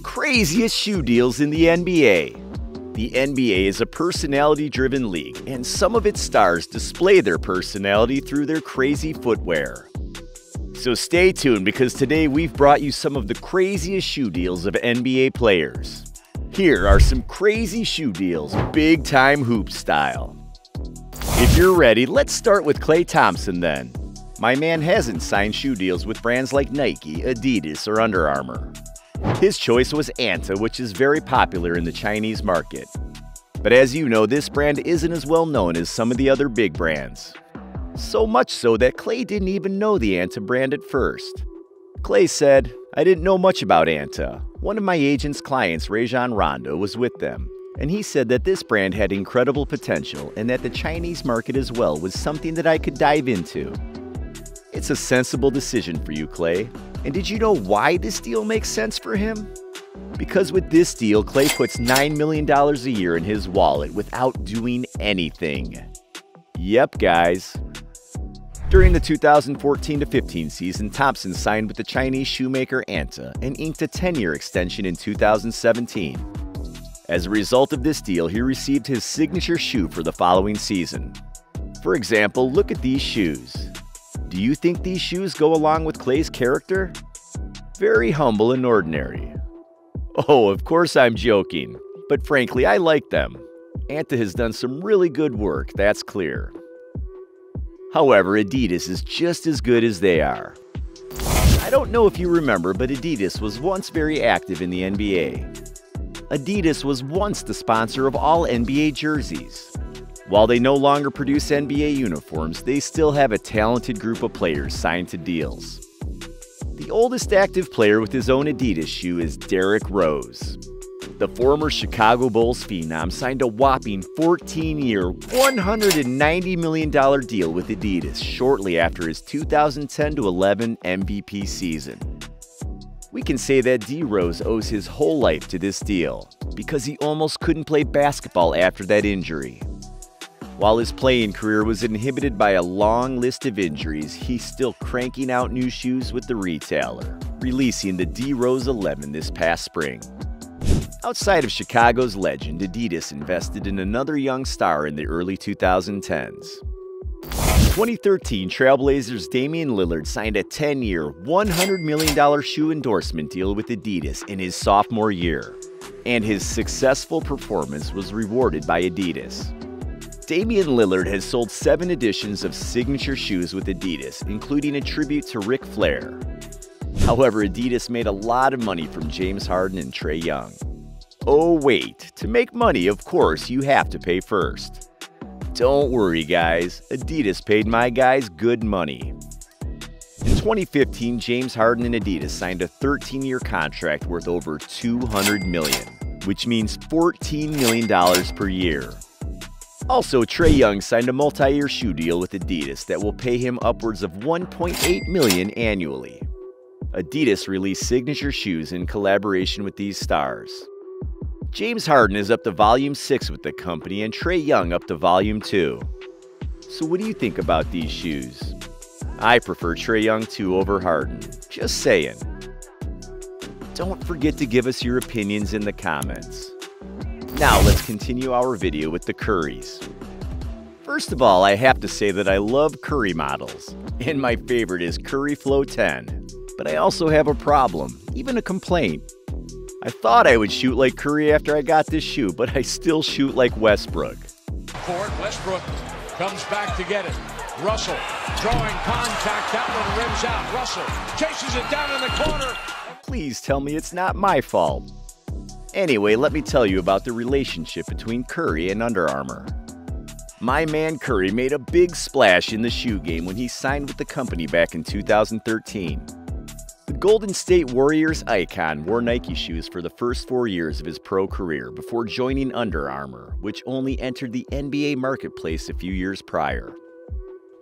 craziest shoe deals in the NBA. The NBA is a personality-driven league, and some of its stars display their personality through their crazy footwear. So stay tuned, because today we've brought you some of the craziest shoe deals of NBA players. Here are some crazy shoe deals, big-time hoop style. If you're ready, let's start with Klay Thompson then. My man hasn't signed shoe deals with brands like Nike, Adidas, or Under Armour. His choice was Anta, which is very popular in the Chinese market. But as you know, this brand isn't as well known as some of the other big brands. So much so that Klay didn't even know the Anta brand at first. Klay said, "I didn't know much about Anta. One of my agent's clients, Rajon Rondo, was with them, and he said that this brand had incredible potential and that the Chinese market as well was something that I could dive into." It's a sensible decision for you, Klay. And did you know why this deal makes sense for him? Because with this deal, Klay puts $9 million a year in his wallet without doing anything. Yep, guys. During the 2014-15 season, Thompson signed with the Chinese shoemaker Anta and inked a 10-year extension in 2017. As a result of this deal, he received his signature shoe for the following season. For example, look at these shoes. Do you think these shoes go along with Klay's character? Very humble and ordinary. Oh, of course I'm joking, but frankly, I like them. Anta has done some really good work, that's clear. However, Adidas is just as good as they are. I don't know if you remember, but Adidas was once very active in the NBA. Adidas was once the sponsor of all NBA jerseys. While they no longer produce NBA uniforms, they still have a talented group of players signed to deals. The oldest active player with his own Adidas shoe is Derrick Rose. The former Chicago Bulls phenom signed a whopping 14-year, $190 million deal with Adidas shortly after his 2010-11 MVP season. We can say that D. Rose owes his whole life to this deal, because he almost couldn't play basketball after that injury. While his playing career was inhibited by a long list of injuries, he's still cranking out new shoes with the retailer, releasing the D. Rose 11 this past spring. Outside of Chicago's legend, Adidas invested in another young star in the early 2010s. In 2013, Trailblazers' Dame Lillard signed a 10-year, $100 million shoe endorsement deal with Adidas in his sophomore year, and his successful performance was rewarded by Adidas. Damian Lillard has sold 7 editions of signature shoes with Adidas, including a tribute to Ric Flair. However, Adidas made a lot of money from James Harden and Trae Young. Oh wait, to make money, of course, you have to pay first. Don't worry, guys, Adidas paid my guys good money. In 2015, James Harden and Adidas signed a 13-year contract worth over $200 million, which means $14 million per year. Also, Trae Young signed a multi-year shoe deal with Adidas that will pay him upwards of $1.8 million annually. Adidas released signature shoes in collaboration with these stars. James Harden is up to Volume 6 with the company, and Trae Young up to Volume 2. So what do you think about these shoes? I prefer Trae Young 2 over Harden, just saying. Don't forget to give us your opinions in the comments. Now let's continue our video with the Currys. First of all, I have to say that I love Curry models, and my favorite is Curry Flow 10. But I also have a problem, even a complaint. I thought I would shoot like Curry after I got this shoe, but I still shoot like Westbrook. Westbrook comes back to get it. Russell drawing contact, that one rims out. Russell chases it down in the corner. Please tell me it's not my fault. Anyway, let me tell you about the relationship between Curry and Under Armour. My man Curry made a big splash in the shoe game when he signed with the company back in 2013. The Golden State Warriors icon wore Nike shoes for the first 4 years of his pro career before joining Under Armour, which only entered the NBA marketplace a few years prior.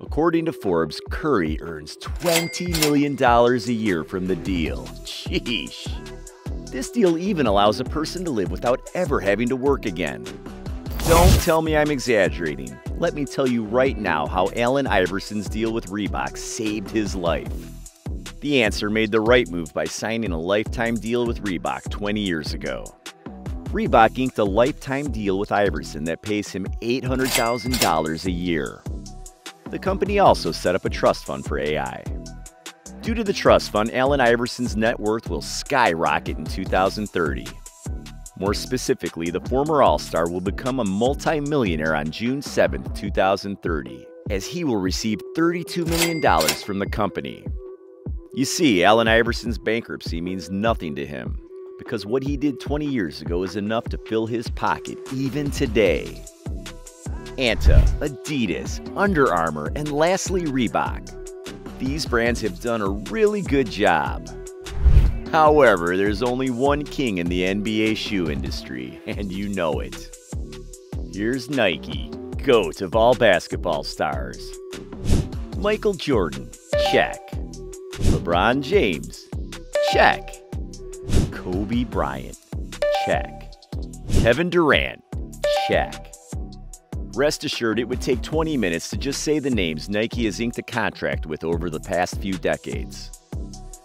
According to Forbes, Curry earns $20 million a year from the deal. Sheesh. This deal even allows a person to live without ever having to work again. Don't tell me I'm exaggerating. Let me tell you right now how Allen Iverson's deal with Reebok saved his life. The answer made the right move by signing a lifetime deal with Reebok 20 years ago. Reebok inked a lifetime deal with Iverson that pays him $800,000 a year. The company also set up a trust fund for AI. Due to the trust fund, Allen Iverson's net worth will skyrocket in 2030. More specifically, the former All-Star will become a multi-millionaire on June 7, 2030, as he will receive $32 million from the company. You see, Allen Iverson's bankruptcy means nothing to him, because what he did 20 years ago is enough to fill his pocket even today. Anta, Adidas, Under Armour, and lastly Reebok. These brands have done a really good job. However, there's only one king in the NBA shoe industry, and you know it. Here's Nike, GOAT of all basketball stars. Michael Jordan, check. LeBron James, check. Kobe Bryant, check. Kevin Durant, check. Rest assured, it would take 20 minutes to just say the names Nike has inked a contract with over the past few decades.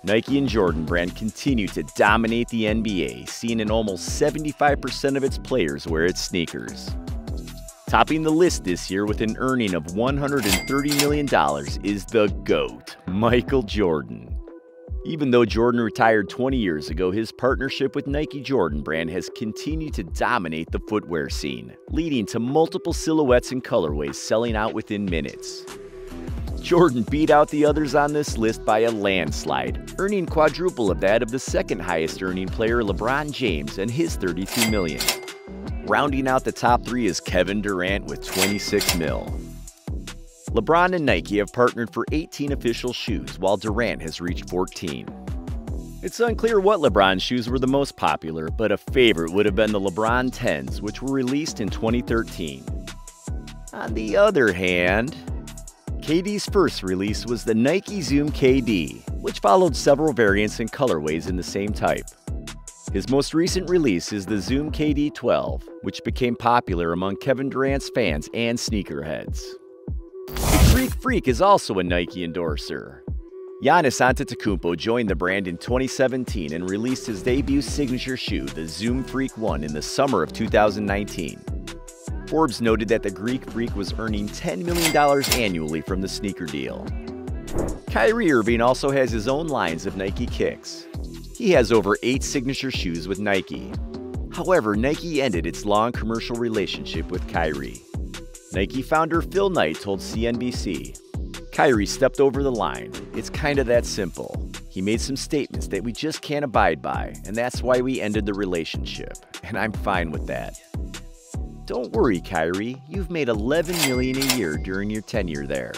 Nike and Jordan brand continue to dominate the NBA, seeing in almost 75% of its players wear its sneakers. Topping the list this year with an earning of $130 million is the GOAT, Michael Jordan. Even though Jordan retired 20 years ago, his partnership with Nike Jordan brand has continued to dominate the footwear scene, leading to multiple silhouettes and colorways selling out within minutes. Jordan beat out the others on this list by a landslide, earning quadruple of that of the second highest earning player LeBron James and his $32 million. Rounding out the top three is Kevin Durant with $26 million. LeBron and Nike have partnered for 18 official shoes, while Durant has reached 14. It's unclear what LeBron shoes were the most popular, but a favorite would have been the LeBron 10s, which were released in 2013. On the other hand, KD's first release was the Nike Zoom KD, which followed several variants and colorways in the same type. His most recent release is the Zoom KD 12, which became popular among Kevin Durant's fans and sneakerheads. The Greek Freak is also a Nike endorser. Giannis Antetokounmpo joined the brand in 2017 and released his debut signature shoe, the Zoom Freak 1, in the summer of 2019. Forbes noted that the Greek Freak was earning $10 million annually from the sneaker deal. Kyrie Irving also has his own lines of Nike kicks. He has over 8 signature shoes with Nike. However, Nike ended its long commercial relationship with Kyrie. Nike founder Phil Knight told CNBC, "Kyrie stepped over the line. It's kinda that simple. He made some statements that we just can't abide by, and that's why we ended the relationship, and I'm fine with that." Don't worry, Kyrie, you've made $11 million a year during your tenure there.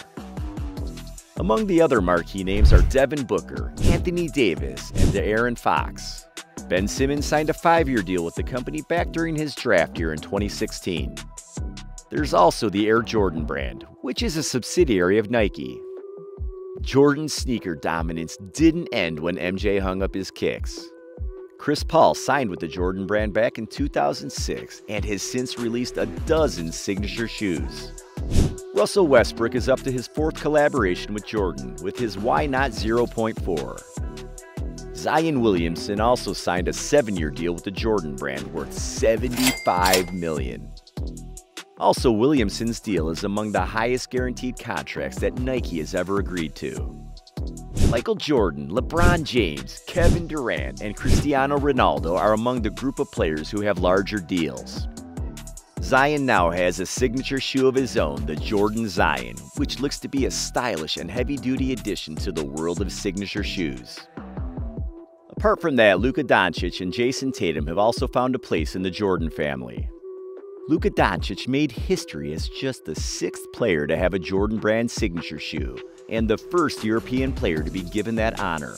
Among the other marquee names are Devin Booker, Anthony Davis, and De'Aaron Fox. Ben Simmons signed a 5-year deal with the company back during his draft year in 2016. There's also the Air Jordan brand, which is a subsidiary of Nike. Jordan's sneaker dominance didn't end when MJ hung up his kicks. Chris Paul signed with the Jordan brand back in 2006 and has since released a dozen signature shoes. Russell Westbrook is up to his 4th collaboration with Jordan with his Why Not 0.4. Zion Williamson also signed a 7-year deal with the Jordan brand worth $75 million. Also, Williamson's deal is among the highest guaranteed contracts that Nike has ever agreed to. Michael Jordan, LeBron James, Kevin Durant, and Cristiano Ronaldo are among the group of players who have larger deals. Zion now has a signature shoe of his own, the Jordan Zion, which looks to be a stylish and heavy-duty addition to the world of signature shoes. Apart from that, Luka Doncic and Jason Tatum have also found a place in the Jordan family. Luka Doncic made history as just the 6th player to have a Jordan brand signature shoe, and the first European player to be given that honor.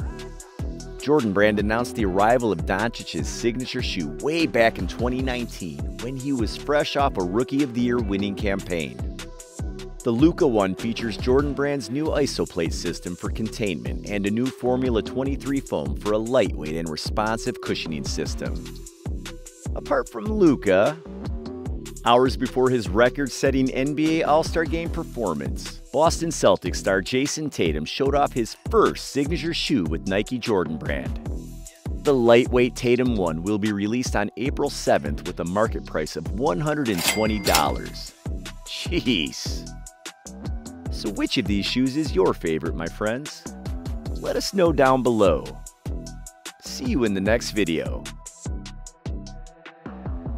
Jordan brand announced the arrival of Doncic's signature shoe way back in 2019 when he was fresh off a Rookie of the Year winning campaign. The Luka 1 features Jordan brand's new isoplate system for containment and a new Formula 23 foam for a lightweight and responsive cushioning system. Apart from Luka, Hours before his record-setting NBA All-Star Game performance, Boston Celtics star Jason Tatum showed off his first signature shoe with Nike Jordan Brand. The lightweight Tatum 1 will be released on April 7th with a market price of $120. Jeez. So which of these shoes is your favorite, my friends? Let us know down below. See you in the next video.